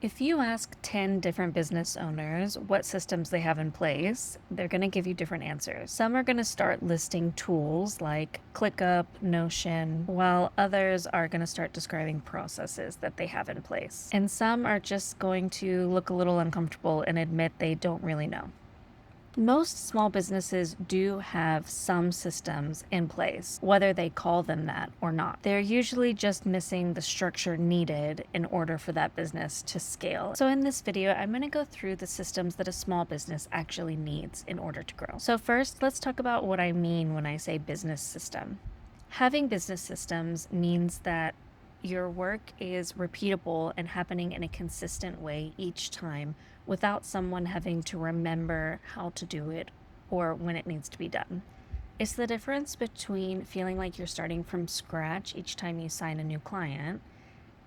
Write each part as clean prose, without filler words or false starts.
If you ask 10 different business owners what systems they have in place, they're going to give you different answers. Some are going to start listing tools like ClickUp, Notion, while others are going to start describing processes that they have in place. And some are just going to look a little uncomfortable and admit they don't really know. Most small businesses do have some systems in place, whether they call them that or not. They're usually just missing the structure needed in order for that business to scale. So in this video, I'm going to go through the systems that a small business actually needs in order to grow. So first, let's talk about what I mean when I say business system. Having business systems means that your work is repeatable and happening in a consistent way each time without someone having to remember how to do it or when it needs to be done. It's the difference between feeling like you're starting from scratch each time you sign a new client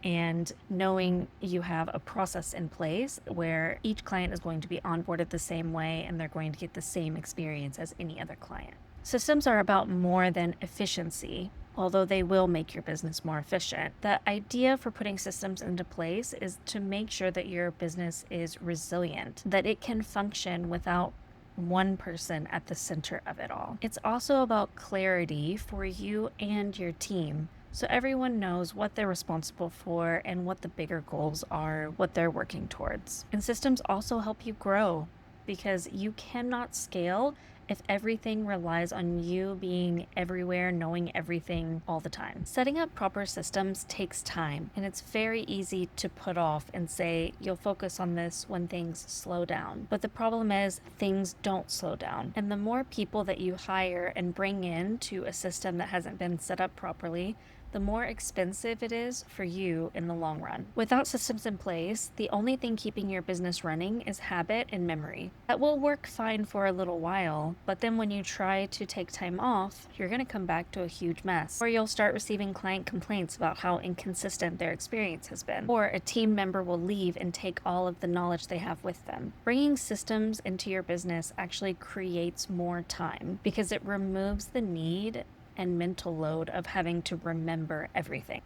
and knowing you have a process in place where each client is going to be onboarded the same way and they're going to get the same experience as any other client. Systems are about more than efficiency. Although they will make your business more efficient. The idea for putting systems into place is to make sure that your business is resilient, that it can function without one person at the center of it all. It's also about clarity for you and your team, so everyone knows what they're responsible for and what the bigger goals are, what they're working towards. And systems also help you grow, because you cannot scale if everything relies on you being everywhere, knowing everything all the time. Setting up proper systems takes time, and it's very easy to put off and say you'll focus on this when things slow down. But the problem is things don't slow down. And the more people that you hire and bring in to a system that hasn't been set up properly, the more expensive it is for you in the long run. Without systems in place, the only thing keeping your business running is habit and memory. That will work fine for a little while, but then when you try to take time off, you're going to come back to a huge mess. Or you'll start receiving client complaints about how inconsistent their experience has been. Or a team member will leave and take all of the knowledge they have with them. Bringing systems into your business actually creates more time because it removes the need and mental load of having to remember everything.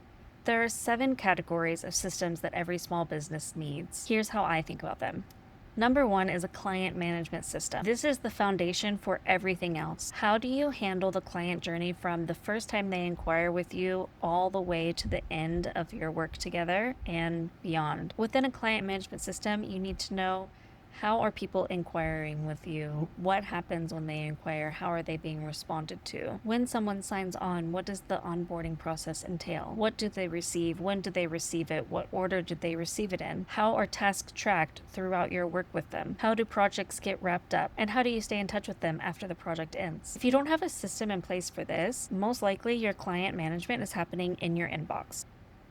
There are 7 categories of systems that every small business needs. Here's how I think about them. Number 1 is a client management system. This is the foundation for everything else. How do you handle the client journey from the first time they inquire with you all the way to the end of your work together and beyond? Within a client management system, you need to know: how are people inquiring with you? What happens when they inquire? How are they being responded to? When someone signs on, what does the onboarding process entail? What do they receive? When do they receive it? What order did they receive it in? How are tasks tracked throughout your work with them? How do projects get wrapped up? And how do you stay in touch with them after the project ends? If you don't have a system in place for this, most likely your client management is happening in your inbox.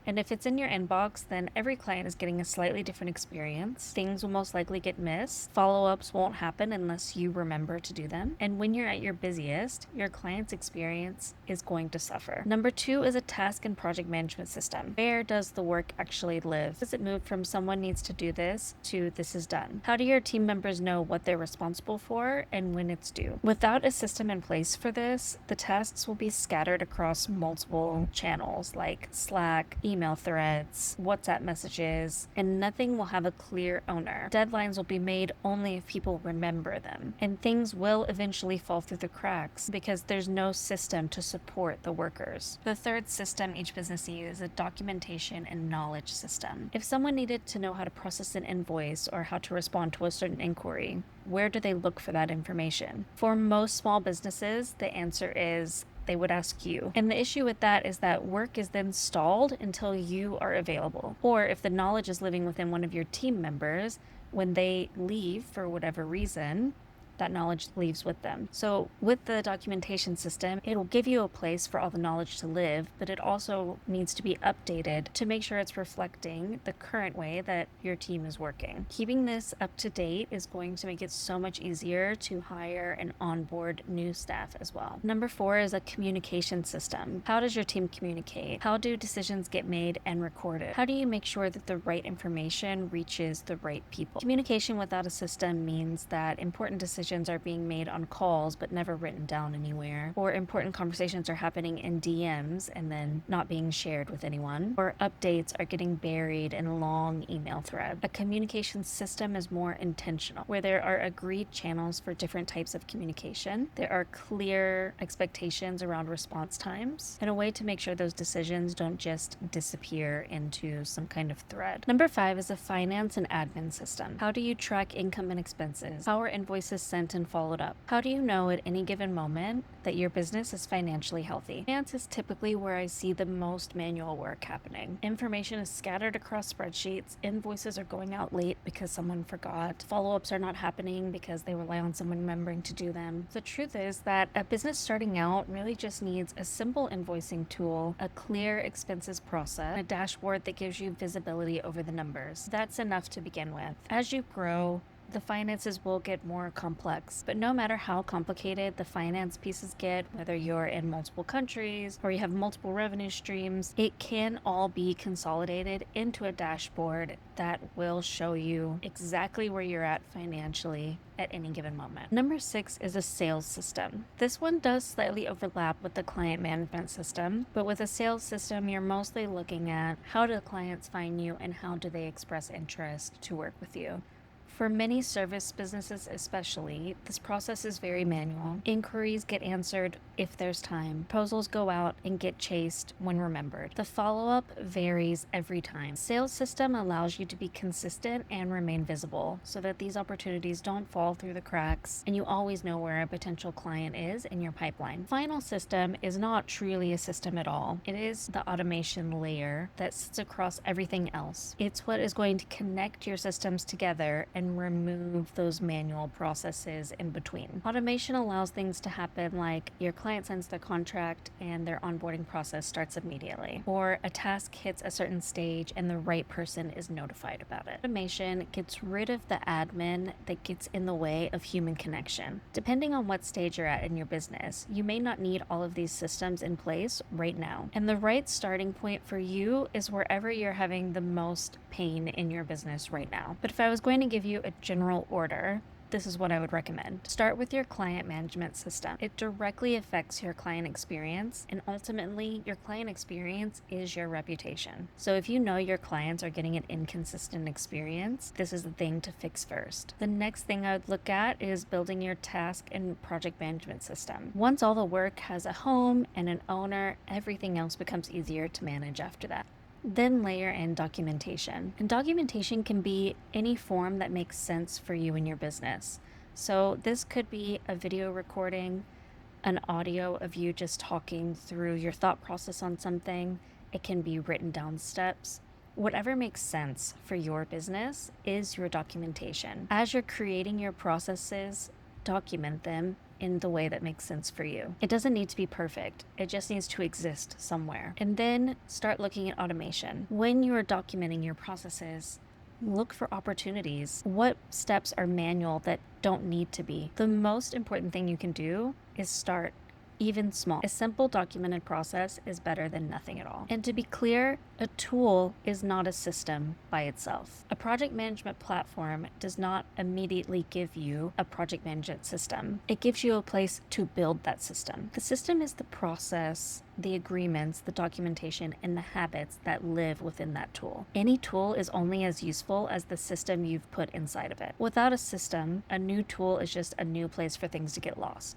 And if it's in your inbox, then every client is getting a slightly different experience. Things will most likely get missed. Follow-ups won't happen unless you remember to do them. And when you're at your busiest, your client's experience is going to suffer. Number 2 is a task and project management system. Where does the work actually live? Does it move from someone needs to do this to this is done? How do your team members know what they're responsible for and when it's due? Without a system in place for this, the tasks will be scattered across multiple channels like Slack, email threads, WhatsApp messages, and nothing will have a clear owner. Deadlines will be made only if people remember them, and things will eventually fall through the cracks because there's no system to support the workers. The third system each business needs is a documentation and knowledge system. If someone needed to know how to process an invoice or how to respond to a certain inquiry, where do they look for that information? For most small businesses, the answer is they would ask you. And the issue with that is that work is then stalled until you are available. Or if the knowledge is living within one of your team members, when they leave for whatever reason, that knowledge leaves with them. So with the documentation system, it'll give you a place for all the knowledge to live, but it also needs to be updated to make sure it's reflecting the current way that your team is working. Keeping this up to date is going to make it so much easier to hire and onboard new staff as well. Number 4 is a communication system. How does your team communicate? How do decisions get made and recorded? How do you make sure that the right information reaches the right people? Communication without a system means that important decisions decisions are being made on calls but never written down anywhere, or important conversations are happening in DMs and then not being shared with anyone, or updates are getting buried in long email threads. A communication system is more intentional, where there are agreed channels for different types of communication. There are clear expectations around response times, and a way to make sure those decisions don't just disappear into some kind of thread. Number 5 is a finance and admin system. How do you track income and expenses? How are invoices sent and followed up? How do you know at any given moment that your business is financially healthy? Finance is typically where I see the most manual work happening. Information is scattered across spreadsheets, invoices are going out late because someone forgot, follow-ups are not happening because they rely on someone remembering to do them. The truth is that a business starting out really just needs a simple invoicing tool, a clear expenses process, and a dashboard that gives you visibility over the numbers. That's enough to begin with. As you grow, the finances will get more complex, but no matter how complicated the finance pieces get, whether you're in multiple countries or you have multiple revenue streams, it can all be consolidated into a dashboard that will show you exactly where you're at financially at any given moment. Number 6 is a sales system. This one does slightly overlap with the client management system, but with a sales system, you're mostly looking at how do clients find you and how do they express interest to work with you. For many service businesses especially, this process is very manual. Inquiries get answered if there's time. Proposals go out and get chased when remembered. The follow-up varies every time. Sales system allows you to be consistent and remain visible so that these opportunities don't fall through the cracks and you always know where a potential client is in your pipeline. Final system is not truly a system at all. It is the automation layer that sits across everything else. It's what is going to connect your systems together and remove those manual processes in between. Automation allows things to happen like your client signs their contract and their onboarding process starts immediately, or a task hits a certain stage and the right person is notified about it. Automation gets rid of the admin that gets in the way of human connection. Depending on what stage you're at in your business, you may not need all of these systems in place right now. And the right starting point for you is wherever you're having the most pain in your business right now. But if I was going to give you a general order, this is what I would recommend. Start with your client management system. It directly affects your client experience, and ultimately, your client experience is your reputation. So if you know your clients are getting an inconsistent experience, this is the thing to fix first. The next thing I would look at is building your task and project management system. Once all the work has a home and an owner, everything else becomes easier to manage after that. Then layer in documentation. And documentation can be any form that makes sense for you and your business. So this could be a video recording, an audio of you just talking through your thought process on something. It can be written down steps. Whatever makes sense for your business is your documentation. As you're creating your processes, document them in the way that makes sense for you. It doesn't need to be perfect. It just needs to exist somewhere. And then start looking at automation. When you are documenting your processes, look for opportunities. What steps are manual that don't need to be? The most important thing you can do is start even small. A simple documented process is better than nothing at all. And to be clear, a tool is not a system by itself. A project management platform does not immediately give you a project management system. It gives you a place to build that system. The system is the process, the agreements, the documentation, and the habits that live within that tool. Any tool is only as useful as the system you've put inside of it. Without a system, a new tool is just a new place for things to get lost.